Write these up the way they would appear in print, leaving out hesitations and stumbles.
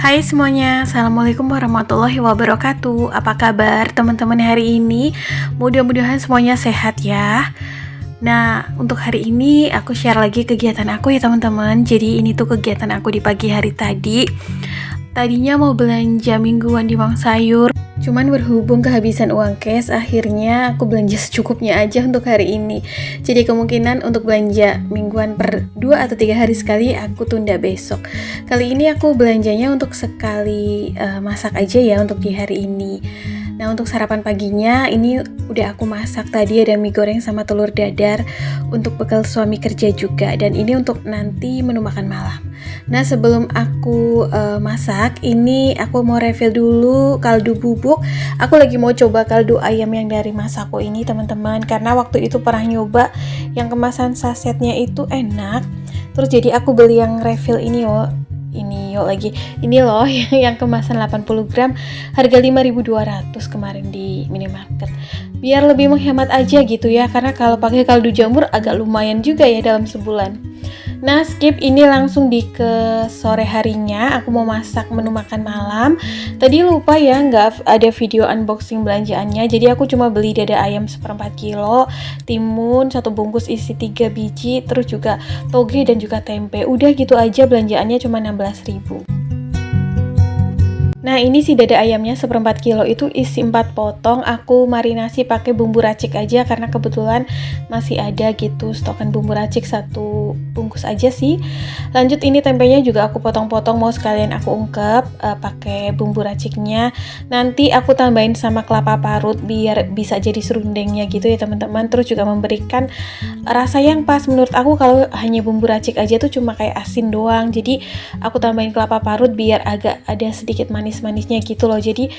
Hai semuanya, Assalamualaikum warahmatullahi wabarakatuh. Apa kabar teman-teman hari ini? Mudah-mudahan semuanya sehat ya. Nah, untuk hari ini aku share lagi kegiatan aku ya teman-teman. Jadi ini tuh kegiatan aku di pagi hari tadi. Tadinya mau belanja mingguan di Mang Sayur, cuman berhubung kehabisan uang cash, akhirnya aku belanja secukupnya aja untuk hari ini. Jadi kemungkinan untuk belanja mingguan per 2 atau 3 hari sekali aku tunda besok. Kali ini aku belanjanya untuk sekali masak aja ya untuk di hari ini. Nah, untuk sarapan paginya ini udah aku masak tadi, ada mie goreng sama telur dadar untuk bekal suami kerja juga, dan ini untuk nanti menu makan malam. Nah, sebelum aku masak, ini aku mau refill dulu kaldu bubuk. Aku lagi mau coba kaldu ayam yang dari Masako ini teman-teman, karena waktu itu pernah nyoba yang kemasan sasetnya itu enak. Terus jadi aku beli yang refill ini loh yang kemasan 80 gram harga 5.200 kemarin di minimarket, biar lebih menghemat aja gitu ya, karena kalau pakai kaldu jamur agak lumayan juga ya dalam sebulan. Nah, skip ini langsung ke sore harinya aku mau masak menu makan malam. Tadi lupa ya nggak ada video unboxing belanjaannya, jadi aku cuma beli dada ayam 1/4 kilo, timun 1 bungkus isi 3 biji, terus juga toge dan juga tempe. Udah gitu aja, belanjaannya cuma 16.000. Nah, ini si dada ayamnya 1/4 kilo itu isi 4 potong. Aku marinasi pakai bumbu racik aja karena kebetulan masih ada gitu stokan bumbu racik 1 bungkus aja sih. Lanjut, ini tempenya juga aku potong-potong, mau sekalian aku ungkep pakai bumbu raciknya. Nanti aku tambahin sama kelapa parut biar bisa jadi serundengnya gitu ya teman-teman. Terus juga memberikan rasa yang pas menurut aku. Kalau hanya bumbu racik aja tuh cuma kayak asin doang. Jadi aku tambahin kelapa parut biar agak ada sedikit manisnya gitu loh. Jadi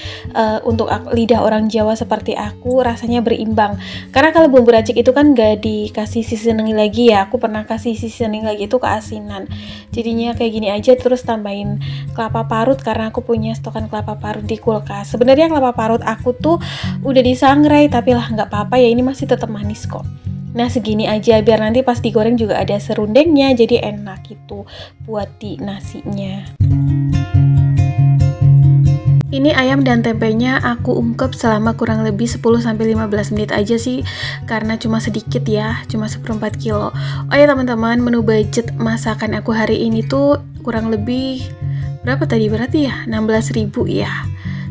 untuk lidah orang Jawa seperti aku rasanya berimbang. Karena kalau bumbu racik itu kan gak dikasih seasoning lagi ya. Aku pernah kasih seasoning lagi itu keasinan. Jadinya kayak gini aja. Terus tambahin kelapa parut karena aku punya stokan kelapa parut di kulkas. Sebenarnya kelapa parut aku tuh udah disangrai, tapi lah nggak apa-apa ya, ini masih tetap manis kok. Nah, segini aja biar nanti pas digoreng juga ada serundengnya, jadi enak gitu buat di nasinya. Ini ayam dan tempenya aku ungkep selama kurang lebih 10-15 menit aja sih, karena cuma sedikit ya, cuma 1/4 kilo. Oh ya teman-teman, menu budget masakan aku hari ini tuh kurang lebih berapa tadi, berarti ya 16.000 ya.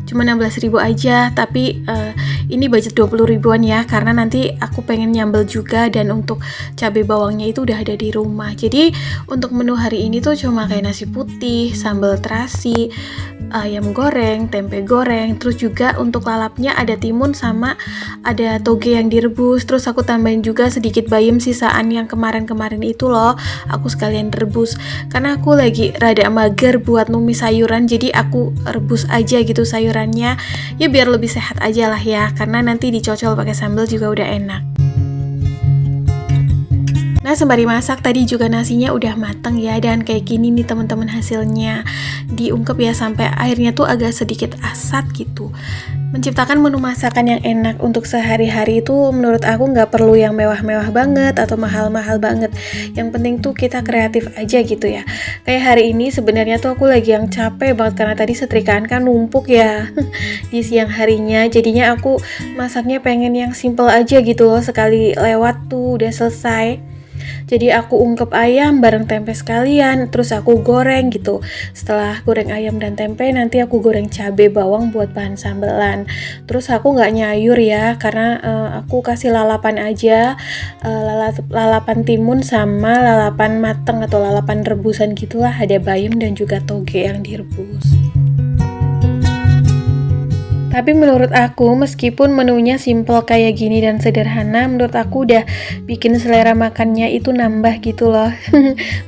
Cuma 16.000 aja, tapi ini budget 20 ribuan ya, karena nanti aku pengen nyambel juga, dan untuk cabai bawangnya itu udah ada di rumah. Jadi untuk menu hari ini tuh cuma kayak nasi putih, sambal terasi, ayam goreng, tempe goreng, terus juga untuk lalapnya ada timun sama ada toge yang direbus. Terus aku tambahin juga sedikit bayam sisaan yang kemarin-kemarin itu loh, aku sekalian rebus karena aku lagi rada mager buat numis sayuran, jadi aku rebus aja gitu sayurannya ya biar lebih sehat aja lah ya, karena nanti dicocol pakai sambal juga udah enak. Nah, sembari masak tadi juga nasinya udah mateng ya, dan kayak gini nih teman-teman hasilnya. Diungkep ya sampai airnya tuh agak sedikit asat gitu. Menciptakan menu masakan yang enak untuk sehari-hari itu menurut aku nggak perlu yang mewah-mewah banget atau mahal-mahal banget. Yang penting tuh kita kreatif aja gitu ya. Kayak hari ini sebenarnya tuh aku lagi yang capek banget karena tadi setrikaan kan numpuk ya di siang harinya. Jadinya aku masaknya pengen yang simple aja gitu loh, sekali lewat tuh udah selesai. Jadi aku ungkep ayam bareng tempe sekalian, terus aku goreng gitu. Setelah goreng ayam dan tempe, nanti aku goreng cabai bawang buat bahan sambelan. Terus aku nggak nyayur ya, karena aku kasih lalapan aja, lalapan timun sama lalapan mateng atau lalapan rebusan gitulah. Ada bayam dan juga toge yang direbus. Tapi menurut aku, meskipun menunya simple kayak gini dan sederhana, menurut aku udah bikin selera makannya itu nambah gitu loh.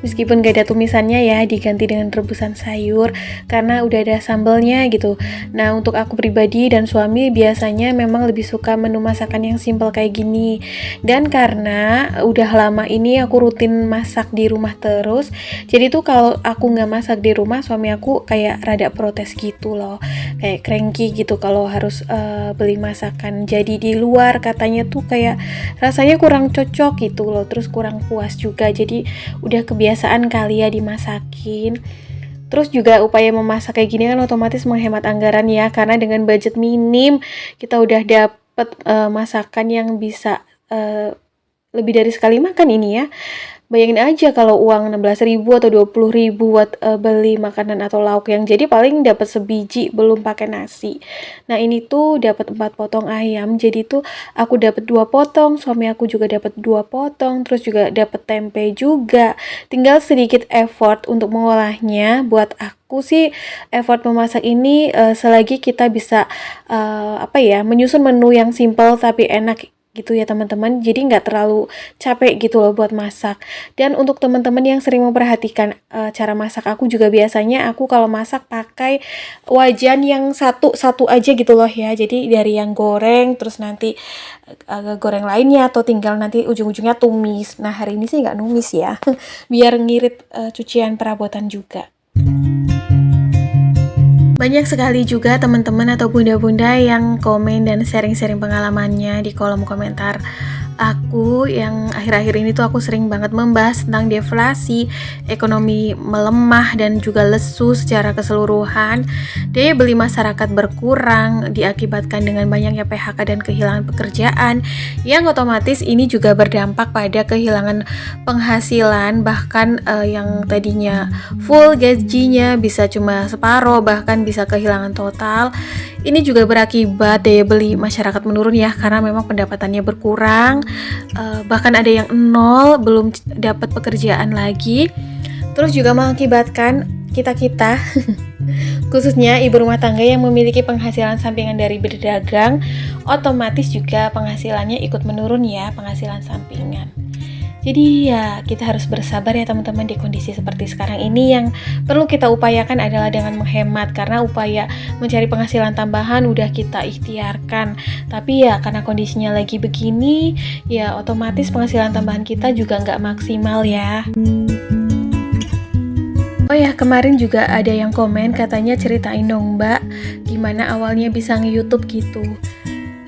Meskipun gak ada tumisannya ya, diganti dengan rebusan sayur karena udah ada sambalnya gitu. Nah, untuk aku pribadi dan suami biasanya memang lebih suka menu masakan yang simple kayak gini. Dan karena udah lama ini aku rutin masak di rumah terus, jadi tuh kalau aku gak masak di rumah, suami aku kayak rada protes gitu loh, kayak cranky gitu kalau harus beli masakan jadi di luar. Katanya tuh kayak rasanya kurang cocok gitu loh, terus kurang puas juga. Jadi udah kebiasaan kali ya dimasakin. Terus juga upaya memasak kayak gini kan otomatis menghemat anggaran ya, karena dengan budget minim kita udah dapet masakan yang bisa lebih dari sekali makan ini ya. Bayangin aja kalau uang 16.000 atau 20.000 buat beli makanan atau lauk yang jadi paling dapat sebiji belum pakai nasi. Nah, ini tuh dapat 4 potong ayam. Jadi tuh aku dapat 2 potong, suami aku juga dapat 2 potong, terus juga dapat tempe juga. Tinggal sedikit effort untuk mengolahnya. Buat aku sih effort memasak ini selagi kita bisa menyusun menu yang simple tapi enak gitu ya teman-teman, jadi nggak terlalu capek gitu loh buat masak. Dan untuk teman-teman yang sering memperhatikan cara masak aku juga, biasanya aku kalau masak pakai wajan yang satu aja gitu loh ya, jadi dari yang goreng terus nanti goreng lainnya atau tinggal nanti ujung-ujungnya tumis. Nah, hari ini sih nggak numis ya biar ngirit cucian perabotan juga. Banyak sekali juga teman-teman atau bunda-bunda yang komen dan sharing-sharing pengalamannya di kolom komentar aku, yang akhir-akhir ini tuh aku sering banget membahas tentang deflasi, ekonomi melemah dan juga lesu secara keseluruhan. Daya beli masyarakat berkurang diakibatkan dengan banyaknya PHK dan kehilangan pekerjaan, yang otomatis ini juga berdampak pada kehilangan penghasilan, bahkan yang tadinya full gajinya bisa cuma separuh, bahkan bisa kehilangan total. Ini juga berakibat daya beli masyarakat menurun ya, karena memang pendapatannya berkurang, bahkan ada yang nol, belum dapat pekerjaan lagi. Terus juga mengakibatkan kita khususnya ibu rumah tangga yang memiliki penghasilan sampingan dari berdagang, otomatis juga penghasilannya ikut menurun ya, penghasilan sampingan. Jadi ya kita harus bersabar ya teman-teman di kondisi seperti sekarang ini. Yang perlu kita upayakan adalah dengan menghemat, karena upaya mencari penghasilan tambahan udah kita ikhtiarkan. Tapi ya karena kondisinya lagi begini, ya otomatis penghasilan tambahan kita juga nggak maksimal ya. Oh ya, kemarin juga ada yang komen katanya ceritain dong Mbak, gimana awalnya bisa nge-YouTube gitu.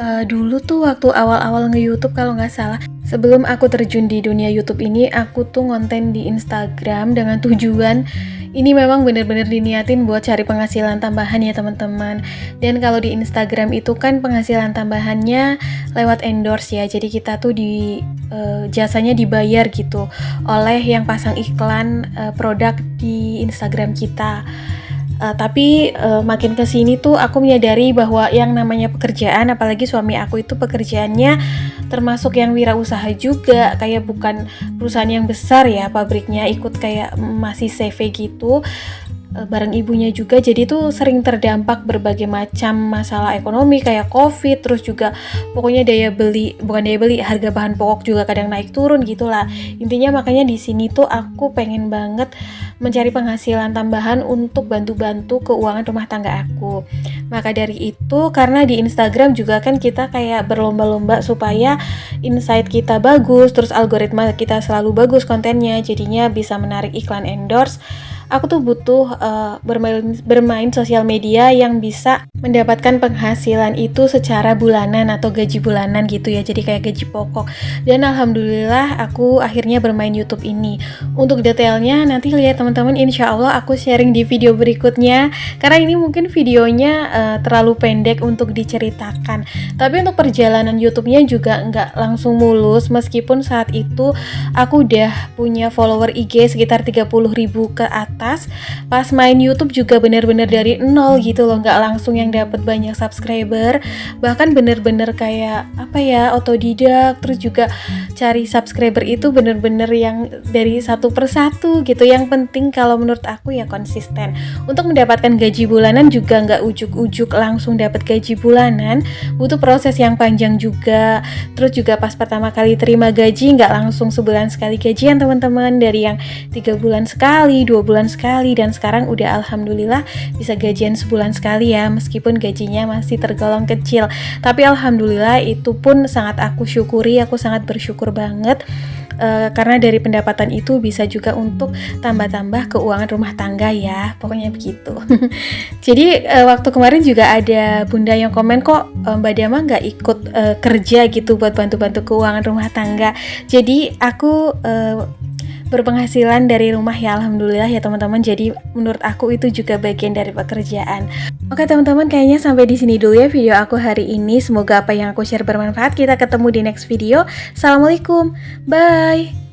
Dulu tuh waktu awal-awal nge-YouTube kalau nggak salah, sebelum aku terjun di dunia YouTube ini, aku tuh ngonten di Instagram dengan tujuan ini memang benar-benar diniatin buat cari penghasilan tambahan ya teman-teman. Dan kalau di Instagram itu kan penghasilan tambahannya lewat endorse ya, jadi kita tuh jasanya dibayar gitu oleh yang pasang iklan produk di Instagram kita. Tapi makin kesini tuh aku menyadari bahwa yang namanya pekerjaan, apalagi suami aku itu pekerjaannya termasuk yang wirausaha juga, kayak bukan perusahaan yang besar ya, pabriknya ikut kayak masih CV gitu, bareng ibunya juga. Jadi tuh sering terdampak berbagai macam masalah ekonomi kayak COVID, terus juga pokoknya harga bahan pokok juga kadang naik turun gitulah. Intinya makanya di sini tuh aku pengen banget mencari penghasilan tambahan untuk bantu-bantu keuangan rumah tangga aku. Maka dari itu, karena di Instagram juga kan kita kayak berlomba-lomba supaya insight kita bagus, terus algoritma kita selalu bagus kontennya, jadinya bisa menarik iklan endorse. Aku tuh butuh bermain sosial media yang bisa mendapatkan penghasilan itu secara bulanan atau gaji bulanan gitu ya, jadi kayak gaji pokok. Dan alhamdulillah aku akhirnya bermain YouTube ini. Untuk detailnya nanti lihat teman-teman, insya Allah aku sharing di video berikutnya, karena ini mungkin videonya terlalu pendek untuk diceritakan. Tapi untuk perjalanan YouTube-nya juga nggak langsung mulus, meskipun saat itu aku udah punya follower IG sekitar 30.000 ke atas. Pas main YouTube juga bener-bener dari nol gitu loh, nggak langsung yang dapat banyak subscriber, bahkan bener-bener kayak otodidak. Terus juga cari subscriber itu bener-bener yang dari satu persatu gitu. Yang penting kalau menurut aku ya konsisten. Untuk mendapatkan gaji bulanan juga nggak ujuk-ujuk langsung dapat gaji bulanan, butuh proses yang panjang juga. Terus juga pas pertama kali terima gaji nggak langsung sebulan sekali gajian teman-teman, dari yang 3 bulan sekali, 2 bulan sekali, dan sekarang udah alhamdulillah bisa gajian sebulan sekali ya, meskipun gajinya masih tergolong kecil. Tapi alhamdulillah itu pun sangat aku syukuri, aku sangat bersyukur banget. Karena dari pendapatan itu bisa juga untuk tambah-tambah keuangan rumah tangga ya, pokoknya begitu. Jadi waktu kemarin juga ada bunda yang komen, kok Mbak Dama nggak ikut kerja gitu buat bantu-bantu keuangan rumah tangga. Jadi aku berpenghasilan dari rumah ya, alhamdulillah ya teman-teman. Jadi menurut aku itu juga bagian dari pekerjaan. Oke teman-teman, kayaknya sampai di sini dulu ya video aku hari ini. Semoga apa yang aku share bermanfaat. Kita ketemu di next video. Assalamualaikum, bye.